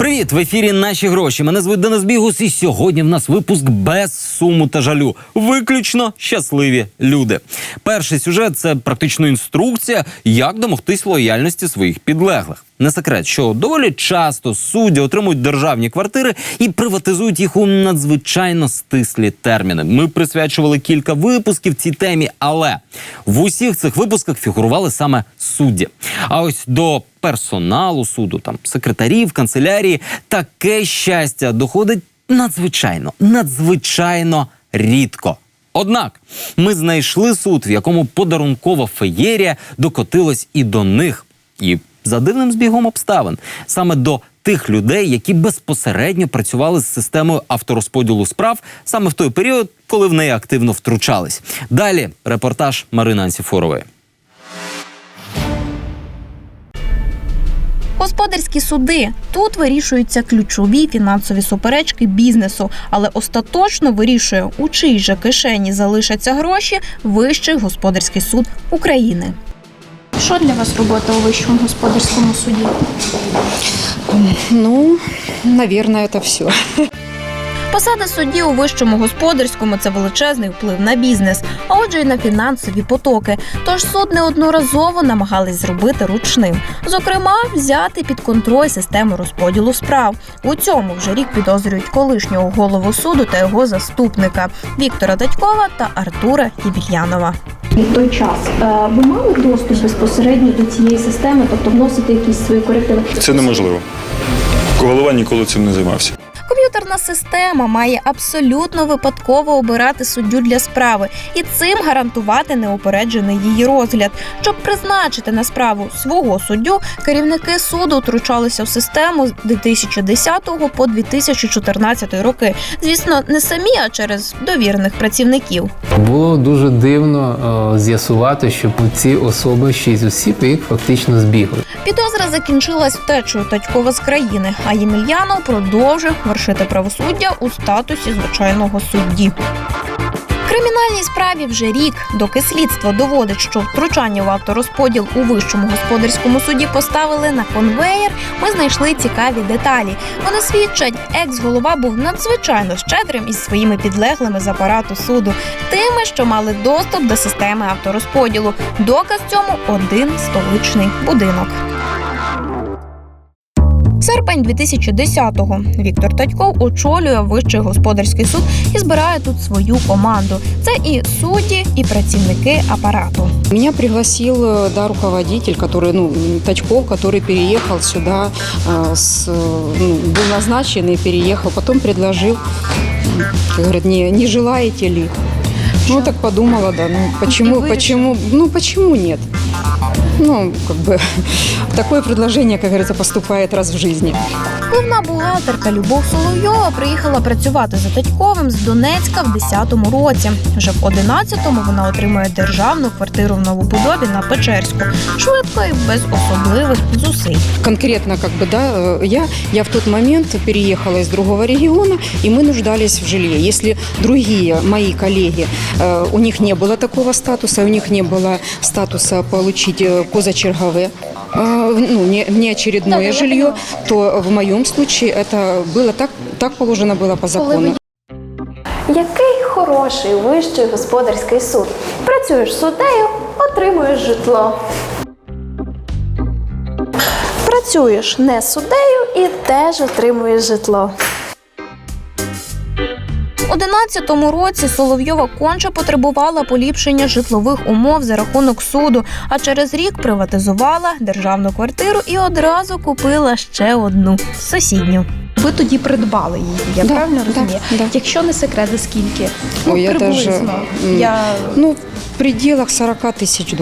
Привіт! В ефірі «Наші гроші». Мене звуть Денис Бігус, і сьогодні в нас випуск без суму та жалю. Виключно щасливі люди. Перший сюжет – це практично інструкція, як домогтись лояльності своїх підлеглих. Не секрет, що доволі часто судді отримують державні квартири і приватизують їх у надзвичайно стислі терміни. Ми присвячували кілька випусків цій темі, але в усіх цих випусках фігурували саме судді. А ось до персоналу суду, там, секретарів, канцелярії, таке щастя доходить надзвичайно рідко. Однак ми знайшли суд, в якому подарункова феєрія докотилась і до них. І за дивним збігом обставин саме до тих людей, які безпосередньо працювали з системою авторозподілу справ саме в той період, коли в неї активно втручались. Далі репортаж Марини Анцифорової. Господарські суди. Тут вирішуються ключові фінансові суперечки бізнесу, але остаточно вирішує, у чиїй же кишені залишаться гроші, Вищий господарський суд України. Що для вас робота у Вищому господарському суді? Ну, наверное, это все. Посада судді у Вищому господарському – це величезний вплив на бізнес, а отже й на фінансові потоки. Тож суд неодноразово намагались зробити ручним. Зокрема, взяти під контроль систему розподілу справ. У цьому вже рік підозрюють колишнього голову суду та його заступника Віктора Татькова та Артура Ємельянова. В той час ви мали доступ безпосередньо до цієї системи, тобто вносити якісь свої корективи? Це неможливо. Голова ніколи цим не займався. Комп'ютерна система має абсолютно випадково обирати суддю для справи і цим гарантувати неупереджений її розгляд. Щоб призначити на справу свого суддю, керівники суду втручалися в систему з 2010 по 2014 роки. Звісно, не самі, а через довірених працівників. Було дуже дивно з'ясувати, що ці особи, 6 осіб, їх фактично збігли. Підозра закінчилась втечею Татькова з країни, а Ємельянов продовжив вершити правосуддя у статусі звичайного судді. В кримінальній справі вже рік, доки слідство доводить, що втручання в авторозподіл у Вищому господарському суді поставили на конвеєр, ми знайшли цікаві деталі. Вони свідчать, екс-голова був надзвичайно щедрим із своїми підлеглими з апарату суду, тими, що мали доступ до системи авторозподілу. Доказ цьому – один столичний будинок. Серпень 2010-го. Віктор Татьков очолює Вищий господарський суд і збирає тут свою команду. Це і судді, і працівники апарату. Меня пригласил, руководитель, Татьков, который переехал сюда, был назначен и переехал. Потом предложил, говорит, не желаете ли? Ну, так подумала, да. Почему нет? Такое предложение, как говорится, поступает раз в жизни. Головна бухгалтерка Любов Соловйова приїхала працювати за Татьковим з Донецька в 2010 році. Вже в 2011-му вона отримує державну квартиру в Новобудові на Печерську. Швидко і без особливих зусиль. Конкретно, я в тот момент переехала из другого региона, и мы нуждались в жилье. Если другие мои коллеги, у них не было такого статуса, у них не было статуса получить позачерговое, неочередное жилье, то в моем случае это было так положено было по закону. Який хороший Вищий господарський суд. Працюєш суддею, отримуєш житло. Працюєш не суддею і теж отримуєш житло. У 2011 році Соловйова конче потребувала поліпшення житлових умов за рахунок суду, а через рік приватизувала державну квартиру і одразу купила ще одну – сусідню. Ви тоді придбали її, я правильно розумію? Да. Якщо не секрет, за скільки? Приблизно. В пределах $40 тисяч.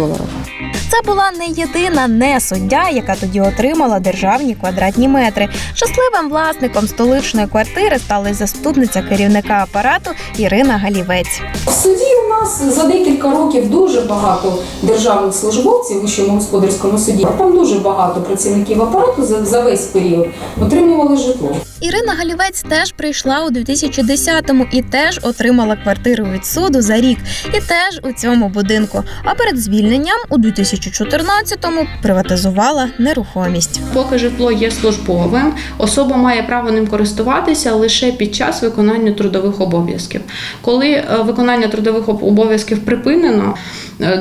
Це була не єдина не-суддя, яка тоді отримала державні квадратні метри. Щасливим власником столичної квартири стала й заступниця керівника апарату Ірина Галівець. В суді у нас за декілька років дуже багато державних службовців у Вищому господарському суді, там дуже багато працівників апарату за весь період отримували житло. Ірина Галівець теж прийшла у 2010-му і теж отримала квартиру від суду за рік. І теж у цьому будинку. А перед звільненням у 2014-му приватизувала нерухомість. Поки житло є службовим, особа має право ним користуватися лише під час виконання трудових обов'язків. Коли виконання трудових обов'язків припинено,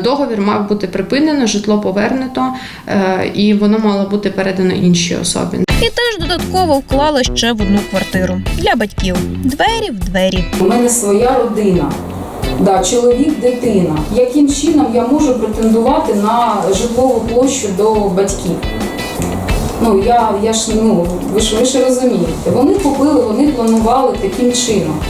договір мав бути припинено, житло повернуто і воно мало бути передано іншій особі. І теж додатково вклала ще в одну квартиру для батьків. Двері в двері. У мене своя родина, чоловік, дитина. Яким чином я можу претендувати на житлову площу до батьків? Ви ж розумієте. Вони купили, вони планували таким чином.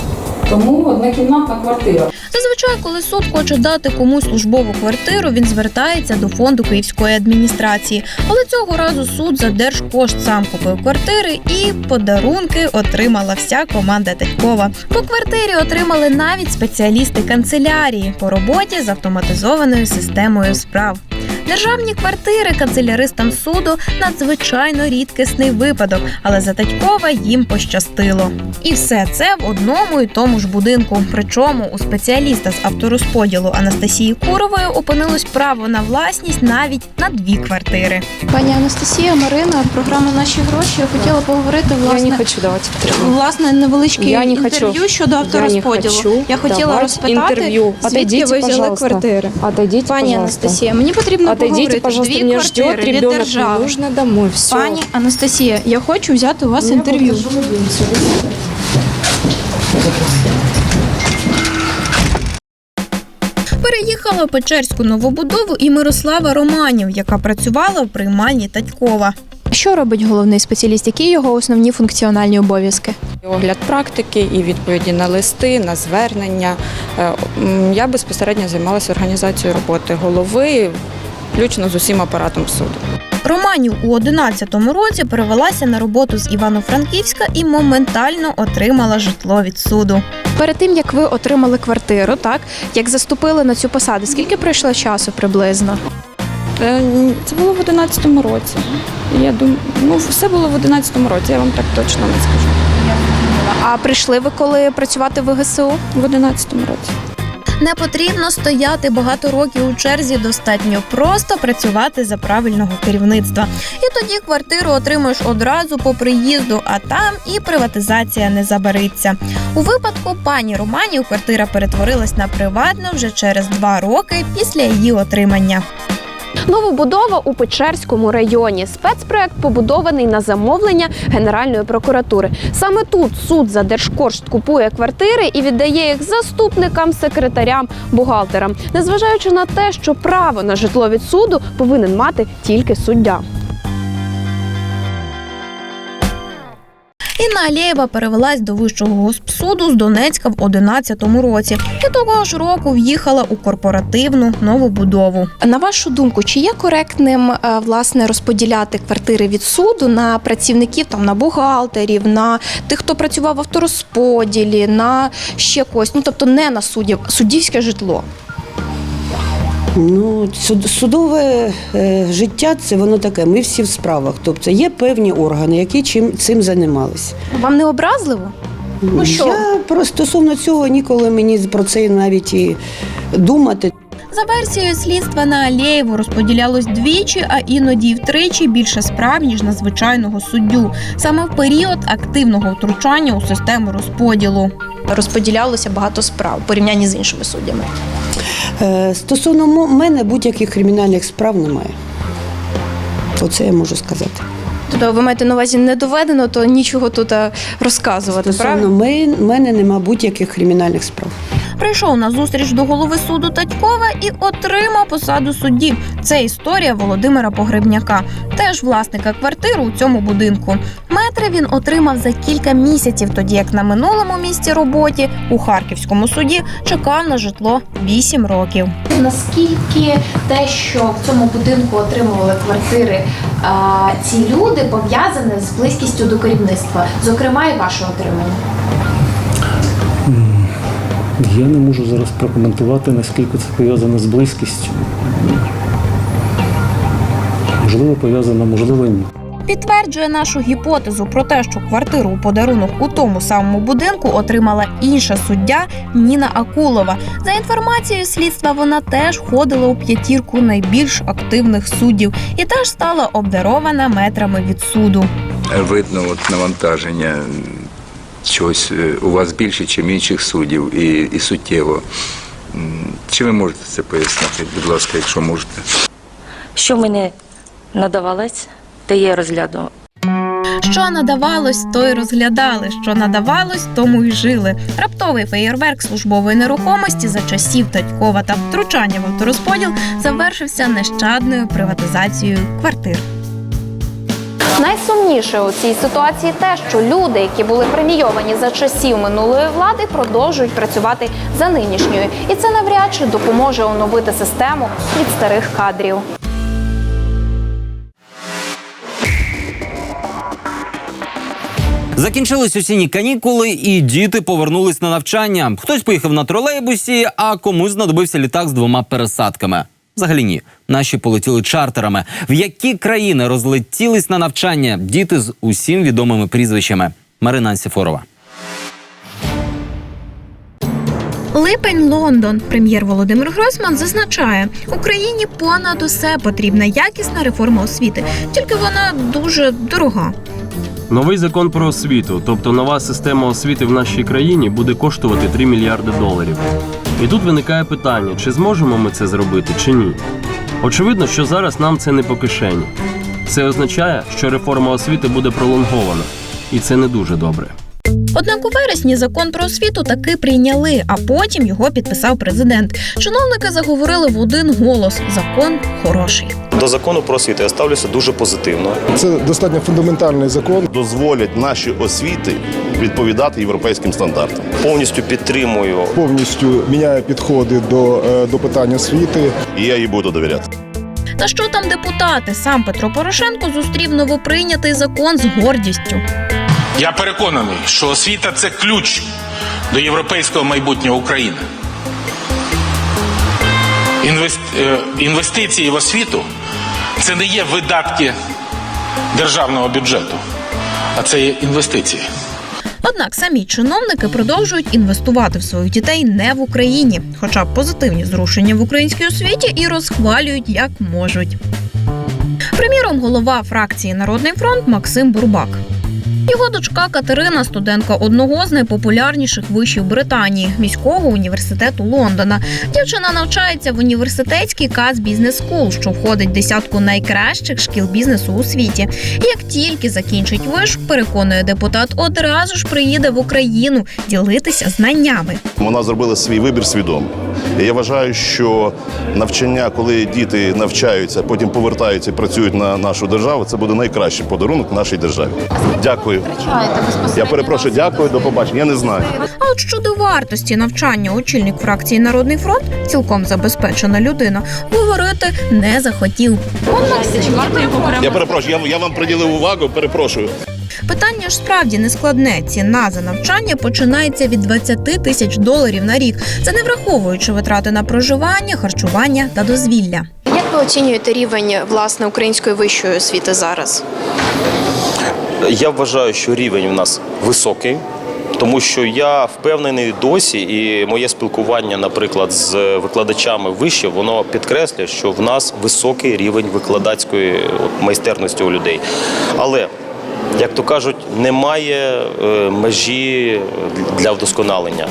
Тому однокімнатна квартира. Зазвичай, коли суд хоче дати комусь службову квартиру, він звертається до фонду Київської адміністрації. Але цього разу суд за держкошт сам купив квартири і подарунки отримала вся команда Татькова. По квартирі отримали навіть спеціалісти канцелярії по роботі з автоматизованою системою справ. Державні квартири канцеляристам суду – надзвичайно рідкісний випадок, але за Татькова їм пощастило. І все це в одному і тому ж будинку. Причому у спеціаліста з авторозподілу Анастасії Курової опинилось право на власність навіть на 2 квартири. Пані Анастасія, Марина, програма «Наші гроші». Я хотіла поговорити, Я не хочу давати інтерв'ю. власне невеличке Я не інтерв'ю хочу. щодо авторозподілу. Я хотіла давати розпитати, інтерв'ю. звідки Отойдіть, ви взяли пожалуйста. квартири. Отойдите, Пані пожалуйста. Анастасія, мені потрібно Отойдите, поговорити. пожалуйста, 2 меня ждет квартири від ребенок, мне держави. нужно домой, все. Пані Анастасія, я хочу взяти у вас інтерв'ю. Переїхала в Печерську новобудову і Мирослава Романів, яка працювала в приймальні Татькова. Що робить головний спеціаліст? Які його основні функціональні обов'язки? Огляд практики і відповіді на листи, на звернення. Я безпосередньо займалася організацією роботи голови, включно з усім апаратом суду. Романів у 11-му році перевелася на роботу з Івано-Франківська і моментально отримала житло від суду. Перед тим, як ви отримали квартиру, як заступили на цю посаду, скільки пройшло часу приблизно? Це було в 11-му році. Я думаю, все було в 11-му році, я вам так точно не скажу. А прийшли ви коли працювати в ГСУ? В 11-му році. Не потрібно стояти багато років у черзі, достатньо просто працювати за правильного керівництва. І тоді квартиру отримаєш одразу по приїзду, а там і приватизація не забариться. У випадку пані Романів квартира перетворилась на приватну вже через 2 роки після її отримання. Новобудова у Печерському районі. Спецпроект побудований на замовлення Генеральної прокуратури. Саме тут суд за держкошт купує квартири і віддає їх заступникам, секретарям, бухгалтерам, незважаючи на те, що право на житло від суду повинен мати тільки суддя. Інна Алєєва перевелась до Вищого госпсуду з Донецька в 11-му році. І того ж року в'їхала у корпоративну новобудову. На вашу думку, чи є коректним власне розподіляти квартири від суду на працівників, на бухгалтерів, на тих, хто працював в авторозподілі, на ще когось, тобто не на суддів, суддівське житло? Судове життя – це воно таке, ми всі в справах. Тобто є певні органи, які цим займалися. Вам не образливо? Я стосовно цього ніколи мені про це навіть і думати. За версією слідства, на Алєєву розподілялось двічі, а іноді й втричі більше справ, ніж на звичайного суддю. Саме в період активного втручання у систему розподілу. Розподілялося багато справ в порівнянні з іншими суддями. Стосовно мене будь-яких кримінальних справ немає. Оце я можу сказати. Тобто ви маєте на увазі не доведено, то нічого тут розказувати, правильно? Стосовно мене немає будь-яких кримінальних справ. Прийшов на зустріч до голови суду Татькова і отримав посаду судді. Це історія Володимира Погребняка, теж власника квартири у цьому будинку. Метри він отримав за кілька місяців, тоді як на минулому місці роботі у Харківському суді чекав на житло 8 років. Наскільки те, що в цьому будинку отримували квартири, ці люди пов'язані з близькістю до керівництва, зокрема і ваше отримання? Я не можу зараз прокоментувати, наскільки це пов'язано з близькістю. Можливо, пов'язано, можливо, ні. Підтверджує нашу гіпотезу про те, що квартиру у подарунок у тому самому будинку отримала інша суддя Ніна Акулова. За інформацією слідства, вона теж входила у 5 найбільш активних суддів і теж стала обдарована метрами від суду. Видно навантаження чогось у вас більше, ніж інших суддів, і суттєво. Чи ви можете це пояснити, будь ласка, якщо можете? Що мені надавалось, те я розглядала. Що надавалось, то й розглядали. Що надавалось, тому й жили. Раптовий феєрверк службової нерухомості за часів Татькова та втручання в авторозподіл завершився нещадною приватизацією квартир. Найсумніше у цій ситуації те, що люди, які були премійовані за часів минулої влади, продовжують працювати за нинішньою. І це навряд чи допоможе оновити систему від старих кадрів. Закінчились осінні канікули, і діти повернулись на навчання. Хтось поїхав на тролейбусі, а комусь знадобився літак з 2 пересадками. Взагалі ні. Наші полетіли чартерами. В які країни розлетілись на навчання діти з усім відомими прізвищами? Марина Анцифорова. Липень, Лондон. Прем'єр Володимир Гройсман зазначає, Україні понад усе потрібна якісна реформа освіти, тільки вона дуже дорога. Новий закон про освіту, тобто нова система освіти в нашій країні, буде коштувати $3 мільярди. І тут виникає питання, чи зможемо ми це зробити, чи ні. Очевидно, що зараз нам це не по кишені. Це означає, що реформа освіти буде пролонгована. І це не дуже добре. Однак у вересні закон про освіту таки прийняли, а потім його підписав президент. Чиновники заговорили в один голос – закон хороший. До закону про освіту я ставлюся дуже позитивно. Це достатньо фундаментальний закон. Дозволять наші освіти відповідати європейським стандартам. Повністю підтримую. Повністю міняє підходи до питань освіти. І я їй буду довіряти. Та що там депутати? Сам Петро Порошенко зустрів новоприйнятий закон з гордістю. Я переконаний, що освіта – це ключ до європейського майбутнього України. Інвестиції в освіту – це не є видатки державного бюджету, а це є інвестиції. Однак самі чиновники продовжують інвестувати в своїх дітей не в Україні, хоча б позитивні зрушення в українській освіті і розхвалюють як можуть. Приміром, голова фракції «Народний фронт» Максим Бурбак. Його дочка Катерина – студентка одного з найпопулярніших вишів Британії – міського університету Лондона. Дівчина навчається в університетській Cass Business School, що входить в 10 найкращих шкіл бізнесу у світі. І як тільки закінчить виш, переконує депутат, одразу ж приїде в Україну ділитися знаннями. Вона зробила свій вибір свідомий. І я вважаю, що навчання, коли діти навчаються, потім повертаються і працюють на нашу державу, це буде найкращий подарунок нашій державі. Дякую. Я перепрошую, дякую, до побачення. Я не знаю. А от щодо вартості навчання очільник фракції «Народний фронт», цілком забезпечена людина, говорити не захотів. Я перепрошую, я вам приділив увагу, перепрошую. Питання ж справді не складне. Ціна за навчання починається від $20 тисяч на рік. Це не враховуючи витрати на проживання, харчування та дозвілля. Як ви оцінюєте рівень, власне, української вищої освіти зараз? Я вважаю, що рівень у нас високий, тому що я впевнений досі, і моє спілкування, наприклад, з викладачами вишів, воно підкреслює, що в нас високий рівень викладацької майстерності у людей. Але, як то кажуть, немає межі для вдосконалення.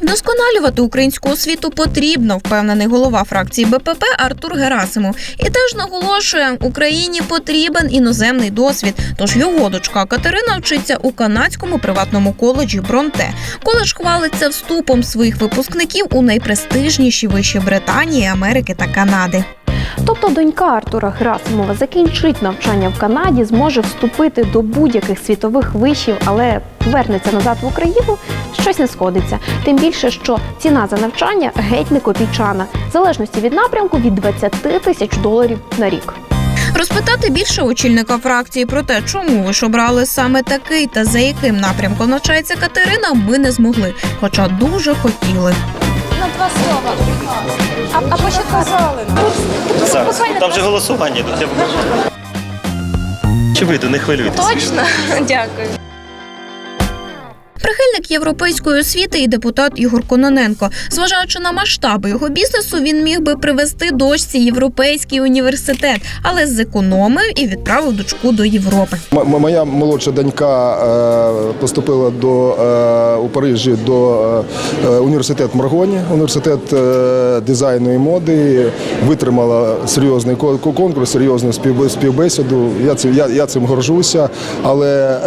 Вдосконалювати українську освіту потрібно, впевнений голова фракції БПП Артур Герасимов. І теж наголошує, Україні потрібен іноземний досвід. Тож його дочка Катерина вчиться у канадському приватному коледжі Бронте. Коледж хвалиться вступом своїх випускників у найпрестижніші виші Британії, Америки та Канади. Тобто донька Артура Герасимова закінчить навчання в Канаді, зможе вступити до будь-яких світових вишів, але вернеться назад в Україну, щось не сходиться. Тим більше, що ціна за навчання геть не копійчана, в залежності від напрямку від $20 тисяч на рік. Розпитати більше очільника фракції про те, чому ви ж обрали саме такий та за яким напрямком навчається Катерина, ми не змогли, хоча дуже хотіли. На 2 слова. А почекали. Зараз, там вже голосування йде. Чи вийду, не хвилюйтесь. Точно? Дякую. Прихильник європейської освіти і депутат Ігор Кононенко. Зважаючи на масштаби його бізнесу, він міг би привезти дочці європейський університет, але зекономив і відправив дочку до Європи. Моя молодша донька поступила у Парижі до університету Маргоні, університет дизайну і моди, витримала серйозний конкурс, серйозну співбесіду. Я цим горжуся, але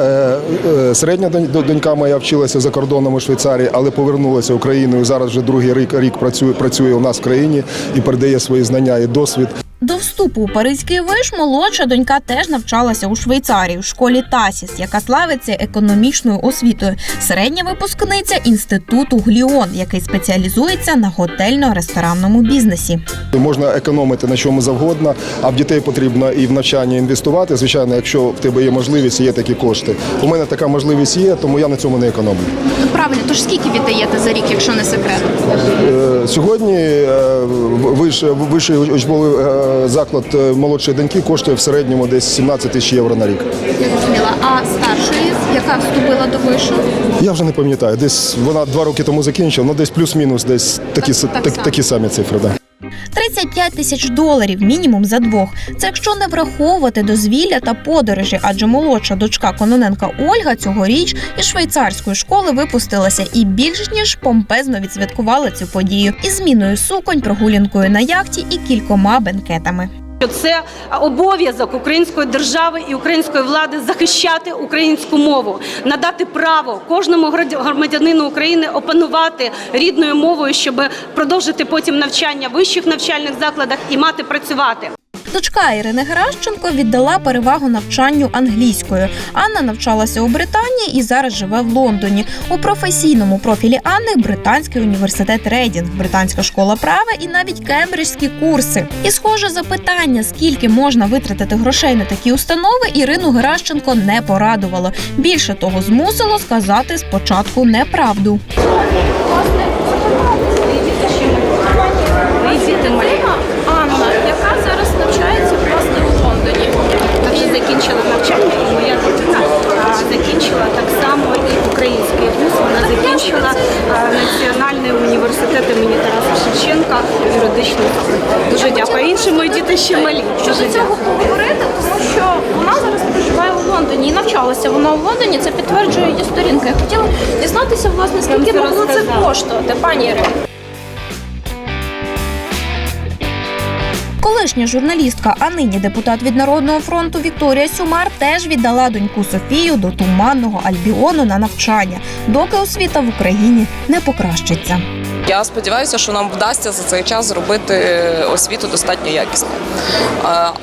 середня донька моя вчилася за кордоном у Швейцарії, але повернулася в Україну і зараз вже другий рік працює у нас в країні і передає свої знання і досвід. До вступу у Паризький виш молодша донька теж навчалася у Швейцарії, в школі Тасіс, яка славиться економічною освітою. Середня випускниця інституту Гліон, який спеціалізується на готельно-ресторанному бізнесі. Можна економити на чому завгодно, а в дітей потрібно і в навчання інвестувати. Звичайно, якщо в тебе є можливість, є такі кошти. У мене така можливість є, тому я на цьому не економлю. Правильно, тож скільки віддаєте за рік, якщо не секрет? Сьогодні вищий учбовий заклад молодшої доньки коштує в середньому десь 17 тисяч євро на рік. Я зрозуміла. А старшої, яка вступила до вишу? Я вже не пам'ятаю. Десь вона 2 роки тому закінчила, десь плюс-мінус, десь такі самі цифри. Да. $35 тисяч мінімум за двох. Це якщо не враховувати дозвілля та подорожі, адже молодша дочка Кононенка Ольга цьогоріч із швейцарської школи випустилася і більш ніж помпезно відсвяткувала цю подію із зміною суконь, прогулянкою на яхті і кількома бенкетами. Це обов'язок української держави і української влади захищати українську мову, надати право кожному громадянину України опанувати рідною мовою, щоб продовжити потім навчання в вищих навчальних закладах і мати працювати. Дочка Ірини Геращенко віддала перевагу навчанню англійською. Анна навчалася у Британії і зараз живе в Лондоні. У професійному профілі Анни – Британський університет Рейдінг, Британська школа права і навіть кембриджські курси. І схоже запитання, скільки можна витратити грошей на такі установи, Ірину Геращенко не порадувало. Більше того, змусило сказати спочатку неправду. Анна, яка зараз навчається власне у Лондоні. Вже закінчила навчання, і моя дитина закінчила так само і український вуз. Вона закінчила Національний університет імені Тараса Шевченка, юридичний факультет. Дуже дякую. Інші мої діти ще малі. Щодо цього поговорити, тому що вона зараз проживає у Лондоні і навчалася вона у Лондоні, це підтверджує її сторінка. Я хотіла дізнатися, власне, скільки могло це коштувати, пані Ірино. Колишня журналістка, а нині депутат від Народного фронту Вікторія Сюмар теж віддала доньку Софію до Туманного Альбіону на навчання, доки освіта в Україні не покращиться. Я сподіваюся, що нам вдасться за цей час зробити освіту достатньо якісною.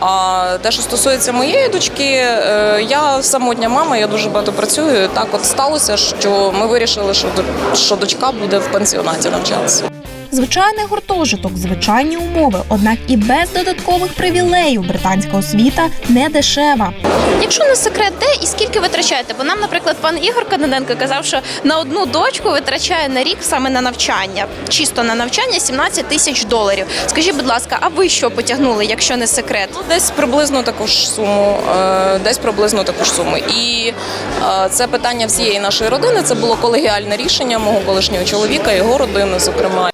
А те, що стосується моєї дочки, я самотня мама, я дуже багато працюю. Так от сталося, що ми вирішили, що дочка буде в пансіонаті навчатися. Звичайний гуртожиток, звичайні умови, однак і без додаткових привілеїв британська освіта не дешева. Якщо не секрет, де і скільки витрачаєте? Бо нам, наприклад, пан Ігор Кононенко казав, що на одну дочку витрачає на рік саме на навчання, чисто на навчання $17 тисяч. Скажіть, будь ласка, а ви що потягнули, якщо не секрет? Десь приблизно таку ж суму. І це питання всієї нашої родини, це було колегіальне рішення мого колишнього чоловіка, його родини, зокрема.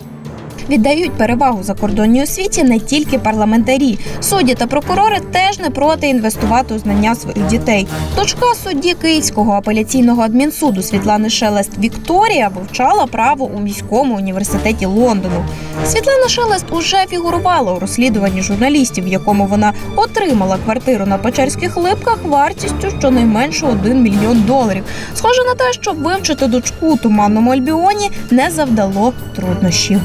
Віддають перевагу закордонній освіті не тільки парламентарі. Судді та прокурори теж не проти інвестувати у знання своїх дітей. Дочка судді Київського апеляційного адмінсуду Світлани Шелест Вікторія вивчала право у міському університеті Лондону. Світлана Шелест уже фігурувала у розслідуванні журналістів, в якому вона отримала квартиру на Печерських Липках вартістю щонайменше $1 мільйон. Схоже на те, що вивчити дочку у Туманному Альбіоні не завдало труднощів.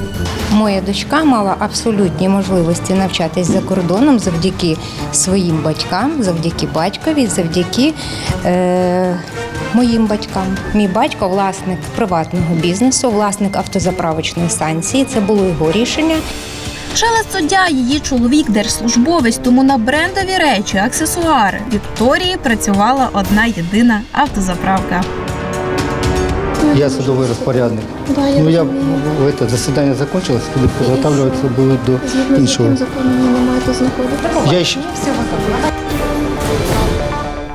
Моя дочка мала абсолютні можливості навчатись за кордоном завдяки своїм батькам, завдяки батькові, завдяки моїм батькам. Мій батько – власник приватного бізнесу, власник автозаправочної станції. Це було його рішення. Шелест суддя – її чоловік держслужбовець, тому на брендові речі, аксесуари Вікторії працювала одна єдина автозаправка. Я судовий розпорядник. Засідання закінчилось, коли підготовлюватися були до іншого.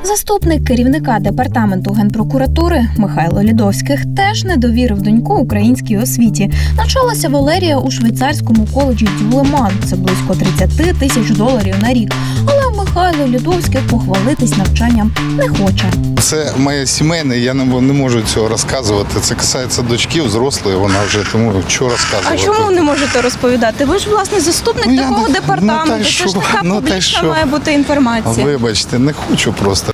Заступник керівника департаменту Генпрокуратури Михайло Лідовських теж не довірив доньку українській освіті. Навчалася Валерія у швейцарському коледжі Дюлеман. Це близько $30 тисяч на рік. Але Михайло Лідовських похвалитись навчанням не хоче. Це моє сімейне, я не можу цього розказувати. Це касається дочки, взрослої, вона вже, тому що розказувати. А чому не можете розповідати? Ви ж, власне, заступник такого департаменту. Це ж така публічна має бути інформація. Вибачте, не хочу просто.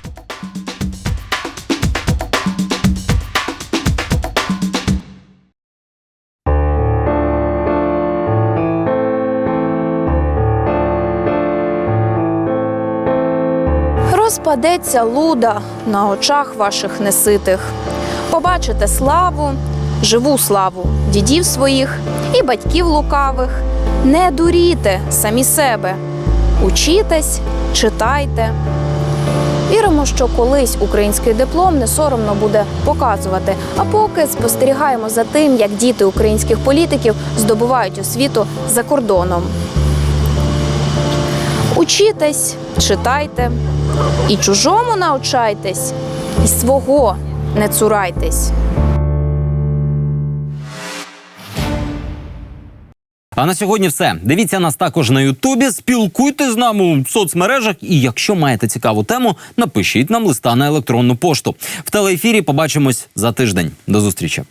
Розпадеться луда на очах ваших неситих. Побачите славу, живу славу дідів своїх і батьків лукавих. Не дуріте самі себе, учітесь, читайте. Віримо, що колись український диплом не соромно буде показувати. А поки спостерігаємо за тим, як діти українських політиків здобувають освіту за кордоном. Учітесь, читайте, і чужому навчайтесь, і свого не цурайтесь. А на сьогодні все. Дивіться нас також на Ютубі, спілкуйтесь з нами в соцмережах і якщо маєте цікаву тему, напишіть нам листа на електронну пошту. В телеефірі побачимось за тиждень. До зустрічі.